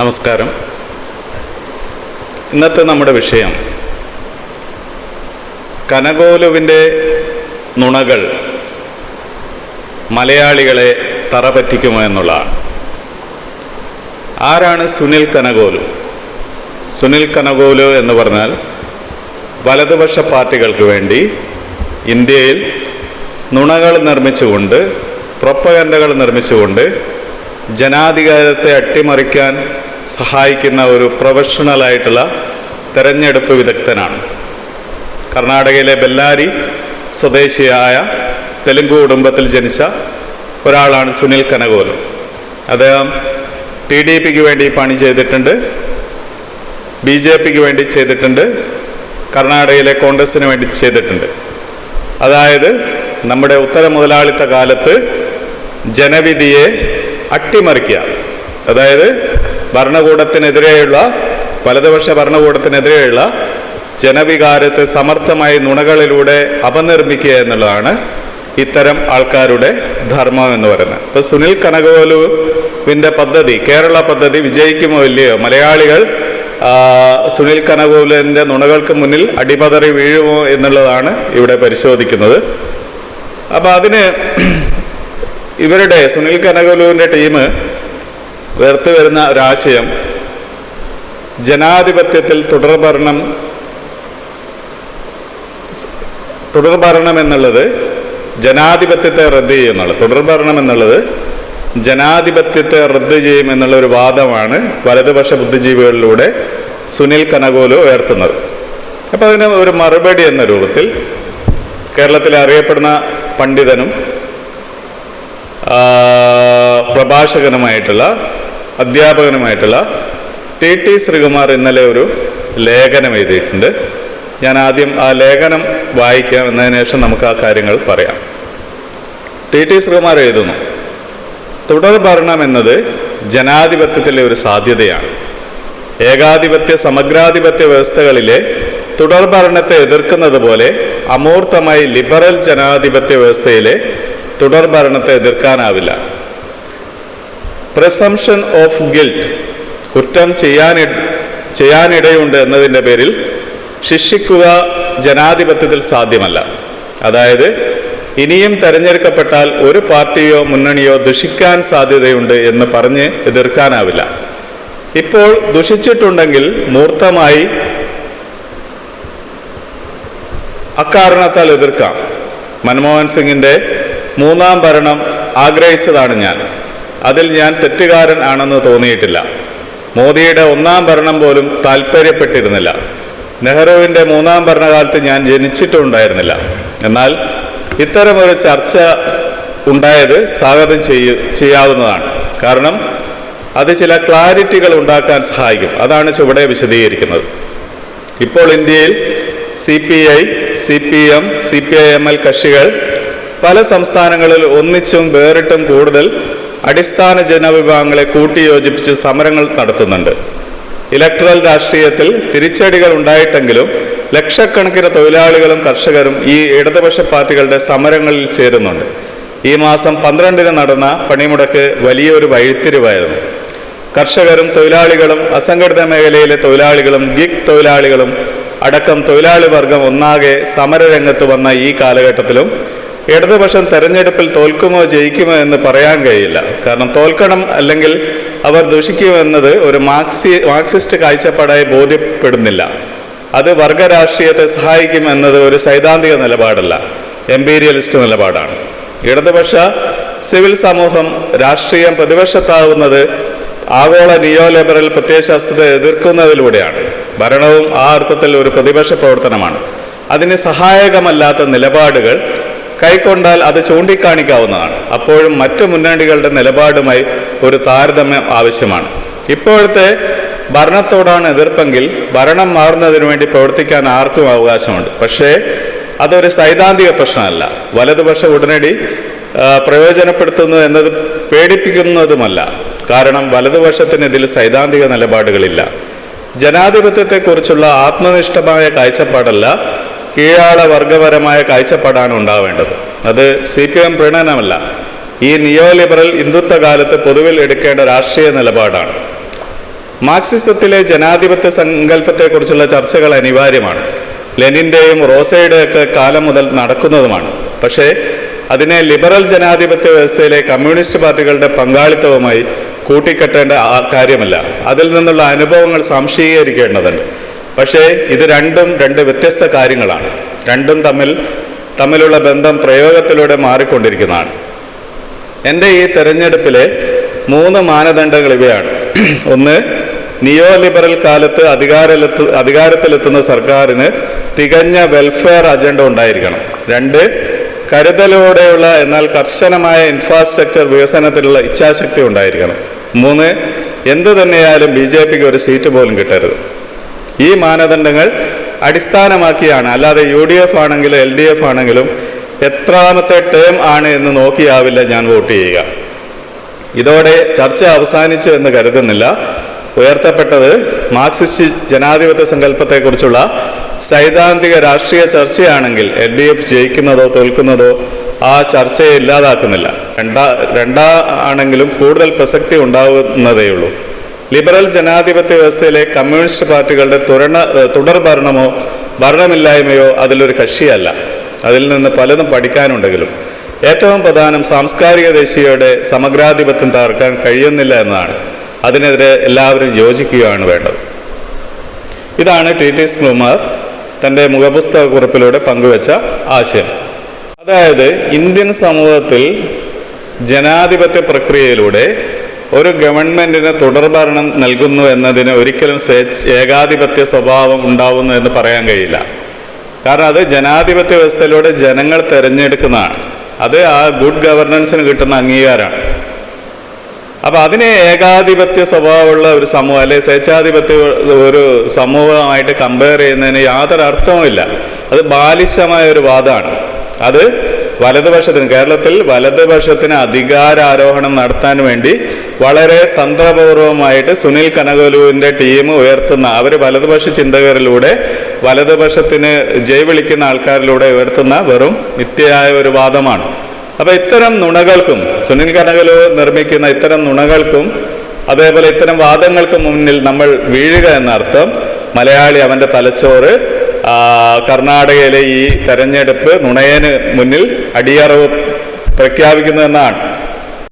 നമസ്കാരം. ഇന്നത്തെ നമ്മുടെ വിഷയം കനകോലുവിൻ്റെ നുണകൾ മലയാളികളെ തറപറ്റിക്കുമോ എന്നുള്ളതാണ്. ആരാണ് സുനിൽ കനകോലു? സുനിൽ കനകോലു എന്ന് പറഞ്ഞാൽ വലതുപക്ഷ പാർട്ടികൾക്ക് വേണ്ടി ഇന്ത്യയിൽ നുണകൾ നിർമ്മിച്ചുകൊണ്ട്, പ്രൊപ്പഗൻഡകൾ നിർമ്മിച്ചുകൊണ്ട് ജനാധികാരത്തെ അട്ടിമറിക്കാൻ സഹായിക്കുന്ന ഒരു പ്രൊഫഷണലായിട്ടുള്ള തെരഞ്ഞെടുപ്പ് വിദഗ്ധനാണ്. കർണാടകയിലെ ബെല്ലാരി സ്വദേശിയായ തെലുങ്ക് കുടുംബത്തിൽ ജനിച്ച ഒരാളാണ് സുനിൽ കനകോലു. അദ്ദേഹം TDPക്ക് വേണ്ടി പണി ചെയ്തിട്ടുണ്ട്, BJPക്ക് വേണ്ടി ചെയ്തിട്ടുണ്ട്, കർണാടകയിലെ കോൺഗ്രസിന് വേണ്ടി ചെയ്തിട്ടുണ്ട്. അതായത് നമ്മുടെ ഉത്തര മുതലാളിത്ത കാലത്ത് ജനവിധിയെ അട്ടിമറിക്കുക, അതായത് ഭരണകൂടത്തിനെതിരെയുള്ള, വലതുപക്ഷ ഭരണകൂടത്തിനെതിരെയുള്ള ജനവികാരത്തെ സമർത്ഥമായി നുണകളിലൂടെ അപനിർമ്മിക്കുക എന്നുള്ളതാണ് ഇത്തരം ആൾക്കാരുടെ ധർമ്മം എന്ന് പറയുന്നത്. ഇപ്പോൾ സുനിൽ കനകോലുവിൻ്റെ പദ്ധതി, കേരള പദ്ധതി വിജയിക്കുമോ ഇല്ലയോ, മലയാളികൾ സുനിൽ കനകോലുവിൻ്റെ നുണകൾക്ക് മുന്നിൽ അടിപതറി വീഴുമോ എന്നുള്ളതാണ് ഇവിടെ പരിശോധിക്കുന്നത്. അപ്പോൾ അതിന് ഇവരുടെ സുനിൽ കനകോലുവിൻ്റെ ടീം ഉയർത്തി വരുന്ന ഒരാശയം ജനാധിപത്യത്തിൽ തുടർഭരണം എന്നുള്ളത് ജനാധിപത്യത്തെ റദ്ദ് ചെയ്യുന്നുള്ളത്, തുടർഭരണം എന്നുള്ളത് ജനാധിപത്യത്തെ റദ്ദ് ചെയ്യുമെന്നുള്ള ഒരു വാദമാണ് വലതുപക്ഷ ബുദ്ധിജീവികളിലൂടെ സുനിൽ കനകോലു ഉയർത്തുന്നത്. അപ്പോൾ അതിന് ഒരു മറുപടി എന്ന രൂപത്തിൽ കേരളത്തിലെ അറിയപ്പെടുന്ന പണ്ഡിതനും പ്രഭാഷകനുമായിട്ടുള്ള, അധ്യാപകനുമായിട്ടുള്ള TT ശ്രീകുമാർ ഇന്നലെ ഒരു ലേഖനം എഴുതിയിട്ടുണ്ട്. ഞാൻ ആദ്യം ആ ലേഖനം വായിക്കാം, എന്നതിന് ശേഷം നമുക്ക് ആ കാര്യങ്ങൾ പറയാം. TT ശ്രീകുമാർ എഴുതുന്നു: തുടർഭരണം എന്നത് ജനാധിപത്യത്തിലെ ഒരു സാധ്യതയാണ്. ഏകാധിപത്യ സമഗ്രാധിപത്യ വ്യവസ്ഥകളിലെ തുടർഭരണത്തെ എതിർക്കുന്നത് പോലെ അമൂർത്തമായി ലിബറൽ ജനാധിപത്യ വ്യവസ്ഥയിലെ തുടർഭരണത്തെ എതിർക്കാനാവില്ല. പ്രിസംപ്ഷൻ ഓഫ് ഗിൽറ്റ്, കുറ്റം ചെയ്യാനിടയുണ്ട് എന്നതിൻ്റെ പേരിൽ ശിക്ഷിക്കുക ജനാധിപത്യത്തിൽ സാധ്യമല്ല. അതായത് ഇനിയും തെരഞ്ഞെടുക്കപ്പെട്ടാൽ ഒരു പാർട്ടിയോ മുന്നണിയോ ദുഷിക്കാൻ സാധ്യതയുണ്ട് എന്ന് പറഞ്ഞ് എതിർക്കാനാവില്ല. ഇപ്പോൾ ദുഷിച്ചിട്ടുണ്ടെങ്കിൽ മൂർത്തമായി അക്കാരണത്താൽ എതിർക്കാം. മൻമോഹൻ സിംഗിൻ്റെ 3ാം ഭരണം ആഗ്രഹിച്ചതാണ് ഞാൻ. അതിൽ ഞാൻ തെറ്റുകാരൻ ആണെന്ന് തോന്നിയിട്ടില്ല. മോദിയുടെ 1ാം ഭരണം പോലും താല്പര്യപ്പെട്ടിരുന്നില്ല. നെഹ്റുവിൻ്റെ 3ാം ഭരണകാലത്ത് ഞാൻ ജനിച്ചിട്ടുണ്ടായിരുന്നില്ല. എന്നാൽ ഇത്തരമൊരു ചർച്ച ഉണ്ടായത് സ്വാഗതം ചെയ്യാവുന്നതാണ്. കാരണം അത് ചില ക്ലാരിറ്റികൾ ഉണ്ടാക്കാൻ സഹായിക്കും. അതാണ് ചുവടെ വിശദീകരിക്കുന്നത്. ഇപ്പോൾ ഇന്ത്യയിൽ CPI, CPM, CPIML കക്ഷികൾ പല സംസ്ഥാനങ്ങളിൽ ഒന്നിച്ചും വേറിട്ടും കൂടുതൽ അടിസ്ഥാന ജനവിഭാഗങ്ങളെ കൂട്ടിയോജിപ്പിച്ച് സമരങ്ങൾ നടത്തുന്നുണ്ട്. ഇലക്ട്രൽ രാഷ്ട്രീയത്തിൽ തിരിച്ചടികൾ ഉണ്ടായിട്ടെങ്കിലും ലക്ഷക്കണക്കിന് തൊഴിലാളികളും കർഷകരും ഈ ഇടതുപക്ഷ പാർട്ടികളുടെ സമരങ്ങളിൽ ചേരുന്നുണ്ട്. ഈ മാസം 12-ന് നടന്ന പണിമുടക്ക് വലിയൊരു വഴിത്തിരിവായിരുന്നു. കർഷകരും തൊഴിലാളികളും അസംഘടിത മേഖലയിലെ തൊഴിലാളികളും ഗിഗ് തൊഴിലാളികളും അടക്കം തൊഴിലാളി വർഗം ഒന്നാകെ സമരരംഗത്ത് വന്ന ഈ കാലഘട്ടത്തിലും ഇടതുപക്ഷം തെരഞ്ഞെടുപ്പിൽ തോൽക്കുമോ ജയിക്കുമോ എന്ന് പറയാൻ കഴിയില്ല. കാരണം തോൽക്കണം അല്ലെങ്കിൽ അവർ ദുഷിക്കുമെന്നത് ഒരു മാർക്സിസ്റ്റ് കാഴ്ചപ്പാടായി ബോധ്യപ്പെടുന്നില്ല. അത് വർഗരാഷ്ട്രീയത്തെ സഹായിക്കുമെന്നത് ഒരു സൈദ്ധാന്തിക നിലപാടല്ല, എംപീരിയലിസ്റ്റ് നിലപാടാണ്. ഇടതുപക്ഷ സിവിൽ സമൂഹം രാഷ്ട്രീയം പ്രതിപക്ഷത്താവുന്നത് ആഗോള നിയോ ലിബറൽ പ്രത്യയശാസ്ത്രത്തെ എതിർക്കുന്നതിലൂടെയാണ്. ഭരണവും ആ അർത്ഥത്തിൽ ഒരു പ്രതിപക്ഷ പ്രവർത്തനമാണ്. അതിന് സഹായകമല്ലാത്ത നിലപാടുകൾ കൈക്കൊണ്ടാൽ അത് ചൂണ്ടിക്കാണിക്കാവുന്നതാണ്. അപ്പോഴും മറ്റു മുന്നണികളുടെ നിലപാടുമായി ഒരു താരതമ്യം ആവശ്യമാണ്. ഇപ്പോഴത്തെ ഭരണത്തോടാണ് എതിർപ്പെങ്കിൽ ഭരണം മാറുന്നതിന് വേണ്ടി പ്രവർത്തിക്കാൻ ആർക്കും അവകാശമുണ്ട്. പക്ഷേ അതൊരു സൈദ്ധാന്തിക പ്രശ്നമല്ല. വലതുപക്ഷ ഉടനടി പ്രയോജനപ്പെടുത്തുന്നു എന്നത് പേടിപ്പിക്കുന്നതുമല്ല. കാരണം വലതുപക്ഷത്തിന് ഇതിൽ സൈദ്ധാന്തിക നിലപാടുകളില്ല. ജനാധിപത്യത്തെക്കുറിച്ചുള്ള ആത്മനിഷ്ഠമായ കാഴ്ചപ്പാടല്ല, കീഴാള വർഗപരമായ കാഴ്ചപ്പാടാണ് ഉണ്ടാവേണ്ടത്. അത് CPM പ്രണയനമല്ല, ഈ നിയോ ലിബറൽ ഹിന്ദുത്വ കാലത്ത് പൊതുവിൽ എടുക്കേണ്ട രാഷ്ട്രീയ നിലപാടാണ്. മാർക്സിസത്തിലെ ജനാധിപത്യ സങ്കല്പത്തെക്കുറിച്ചുള്ള ചർച്ചകൾ അനിവാര്യമാണ്. ലെനിൻ്റെയും റോസയുടെയും ഒക്കെ കാലം മുതൽ നടക്കുന്നതുമാണ്. പക്ഷേ അതിനെ ലിബറൽ ജനാധിപത്യ വ്യവസ്ഥയിലെ കമ്മ്യൂണിസ്റ്റ് പാർട്ടികളുടെ പങ്കാളിത്തവുമായി കൂട്ടിക്കെട്ടേണ്ട കാര്യമല്ല. അതിൽ നിന്നുള്ള അനുഭവങ്ങൾ സംശീകരിക്കേണ്ടതുണ്ട്. പക്ഷേ ഇത് രണ്ടും രണ്ട് വ്യത്യസ്ത കാര്യങ്ങളാണ്. രണ്ടും തമ്മിലുള്ള ബന്ധം പ്രയോഗത്തിലൂടെ മാറിക്കൊണ്ടിരിക്കുന്നതാണ്. എൻ്റെ ഈ തെരഞ്ഞെടുപ്പിലെ 3 മാനദണ്ഡങ്ങൾ ഇവയാണ്. ഒന്ന്, നിയോ ലിബറൽ കാലത്ത് അധികാരത്തിലെത്തുന്ന സർക്കാരിന് തികഞ്ഞ വെൽഫെയർ അജണ്ട ഉണ്ടായിരിക്കണം. 2, കരുതലോടെയുള്ള എന്നാൽ കർശനമായ ഇൻഫ്രാസ്ട്രക്ചർ വികസനത്തിലുള്ള ഇച്ഛാശക്തി ഉണ്ടായിരിക്കണം. 3, എന്തു തന്നെയായാലും BJPക്ക് ഒരു സീറ്റ് പോലും കിട്ടരുത്. ഈ മാനദണ്ഡങ്ങൾ അടിസ്ഥാനമാക്കിയാണ്, അല്ലാതെ UDF ആണെങ്കിലും LDF ആണെങ്കിലും എത്രാമത്തെ ടേം ആണ് എന്ന് നോക്കിയാവില്ല ഞാൻ വോട്ട് ചെയ്യുക. ഇതോടെ ചർച്ച അവസാനിച്ചു എന്ന് കരുതുന്നില്ല. ഉയർത്തപ്പെട്ടത് മാർക്സിസ്റ്റ് ജനാധിപത്യ സങ്കല്പത്തെക്കുറിച്ചുള്ള സൈദ്ധാന്തിക രാഷ്ട്രീയ ചർച്ചയാണെങ്കിൽ LDF ജയിക്കുന്നതോ തോൽക്കുന്നതോ ആ ചർച്ചയെ ഇല്ലാതാക്കുന്നില്ല. രണ്ടാണെങ്കിലും കൂടുതൽ പ്രസക്തി ഉണ്ടാവുന്നതേയുള്ളൂ. ലിബറൽ ജനാധിപത്യ വ്യവസ്ഥയിലെ കമ്മ്യൂണിസ്റ്റ് പാർട്ടികളുടെ തുടർ ഭരണമോ ഭരണമില്ലായ്മയോ അതിലൊരു കക്ഷിയല്ല. അതിൽ നിന്ന് പലതും പഠിക്കാനുണ്ടെങ്കിലും ഏറ്റവും പ്രധാനം സാംസ്കാരിക ദേശീയയുടെ സമഗ്രാധിപത്യം തകർക്കാൻ കഴിയുന്നില്ല എന്നതാണ്. അതിനെതിരെ എല്ലാവരും യോജിക്കുകയാണ് വേണ്ടത്. ഇതാണ് TT ശ്രീകുമാർ തൻ്റെ മുഖപുസ്തക കുറിപ്പിലൂടെ പങ്കുവച്ച ആശയം. അതായത് ഇന്ത്യൻ സമൂഹത്തിൽ ജനാധിപത്യ പ്രക്രിയയിലൂടെ ഒരു ഗവൺമെൻറ്റിന് തുടർഭരണം നൽകുന്നു എന്നതിന് ഒരിക്കലും ഏകാധിപത്യ സ്വഭാവം ഉണ്ടാവുന്നു എന്ന് പറയാൻ കഴിയില്ല. കാരണം അത് ജനാധിപത്യ വ്യവസ്ഥയിലൂടെ ജനങ്ങൾ തിരഞ്ഞെടുക്കുന്നതാണ്. അത് ആ ഗുഡ് ഗവർണൻസിന് കിട്ടുന്ന അംഗീകാരമാണ്. അപ്പം അതിനെ ഏകാധിപത്യ സ്വഭാവമുള്ള ഒരു സമൂഹം അല്ലെങ്കിൽ സ്വേച്ഛാധിപത്യ ഒരു സമൂഹമായിട്ട് കമ്പയർ ചെയ്യുന്നതിന് യാതൊരു അർത്ഥവുമില്ല. അത് ബാലിശമായ ഒരു വാദമാണ്. അത് വലതുപക്ഷത്തിന്, കേരളത്തിൽ വലതുപക്ഷത്തിന് അധികാരാരോഹണം നടത്താൻ വേണ്ടി വളരെ തന്ത്രപൂർവമായിട്ട് സുനിൽ കനകലുവിൻ്റെ ടീം ഉയർത്തുന്ന, അവർ വലതുപക്ഷ ചിന്തകരിലൂടെ വലതുപക്ഷത്തിന് ജയ് വിളിക്കുന്ന ആൾക്കാരിലൂടെ ഉയർത്തുന്ന വെറും മിഥ്യയായ ഒരു വാദമാണ്. അപ്പോൾ ഇത്തരം നുണകൾക്കും, സുനിൽ കനകലു നിർമ്മിക്കുന്ന ഇത്തരം നുണകൾക്കും അതേപോലെ ഇത്തരം വാദങ്ങൾക്ക് മുന്നിൽ നമ്മൾ വീഴുക എന്നർത്ഥം മലയാളി അവൻ്റെ തലച്ചോറ് കർണാടകയിലെ ഈ തെരഞ്ഞെടുപ്പ് നുണയന് മുന്നിൽ അടിയറവ് പ്രഖ്യാപിക്കുന്നു എന്നാണ്.